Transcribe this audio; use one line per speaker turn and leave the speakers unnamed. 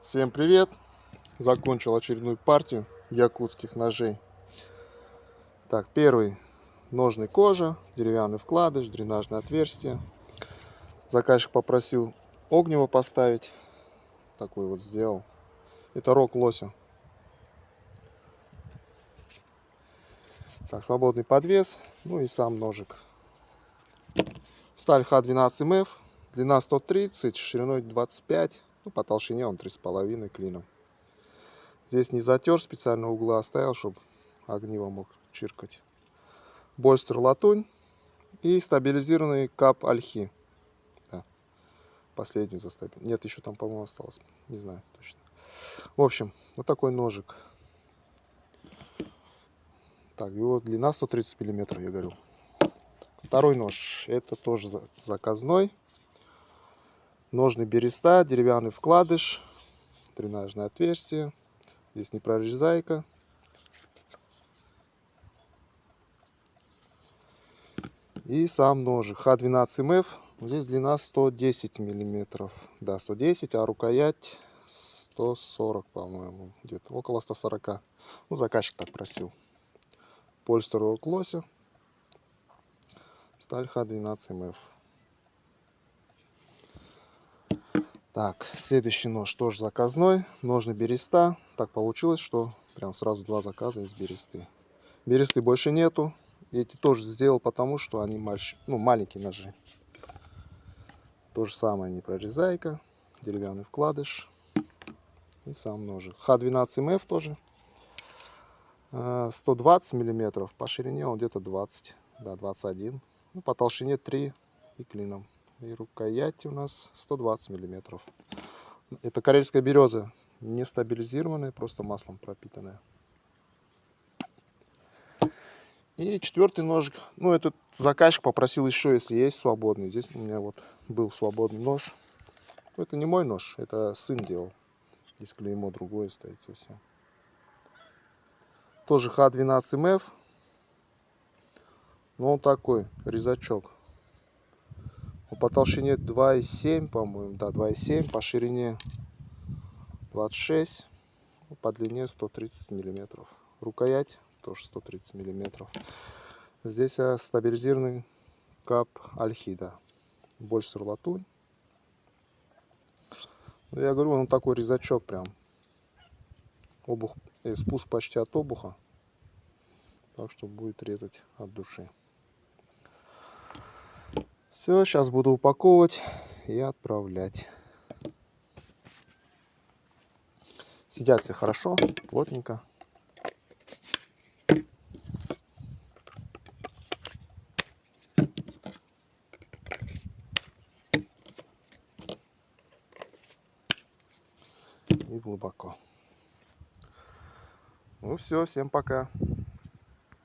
Всем привет! Закончил очередную партию якутских ножей. Так, первый ножный кожа, деревянный вкладыш, дренажное отверстие. Заказчик попросил огнево поставить. Такой вот сделал. Это рог лося. Так, свободный подвес. Ну и сам ножик. Сталь Х12МФ. Длина 130, шириной 25. Ну, по толщине он 3,5 клином. Здесь не затер, специально угла оставил, чтобы огниво мог чиркать. Больстер латунь и стабилизированный кап ольхи. Да, последнюю заставил. Нет, еще там, по-моему, осталось. Не знаю точно. В общем, вот такой ножик. Так, его длина 130 миллиметров, я говорил. Второй нож. Это тоже заказной. Ножный береста, деревянный вкладыш, дренажное отверстие. Здесь непрорезайка. И сам ножик Х12МФ. Здесь длина 110 миллиметров. Да, 110, а рукоять 140, по-моему. Где-то около 140. Ну, заказчик так просил. Польстер рог лося. Сталь Х12МФ. Так, следующий нож тоже заказной. Ножный береста. Так получилось, что прям сразу два заказа из бересты. Бересты больше нету. Эти тоже сделал потому, что они маленькие ножи. То же самое, непрорезайка, деревянный вкладыш и сам ножик. Х12МФ тоже. 120 миллиметров. По ширине он где-то 20, да, 21. Ну, по толщине 3 и клином. И рукоять у нас 120 миллиметров. Это карельская береза, не стабилизированная, просто маслом пропитанная. И четвертый ножик. Ну, этот заказчик попросил еще, если есть свободный. Здесь у меня вот был свободный нож. Это не мой нож, это сын делал. Здесь клеймо другое стоит совсем. Тоже Х12МФ. Но он такой, резачок. По толщине 2,7, по-моему. Да, 2,7. По ширине 26. По длине 130 миллиметров. Рукоять тоже 130 миллиметров. Здесь стабилизированный кап ольхида. Больстер латунь. Я говорю, он такой резачок прям. Обух, спуск почти от обуха. Так что будет резать от души. Все, сейчас буду упаковывать и отправлять. Сидят все хорошо, плотненько. И глубоко. Ну все, всем пока.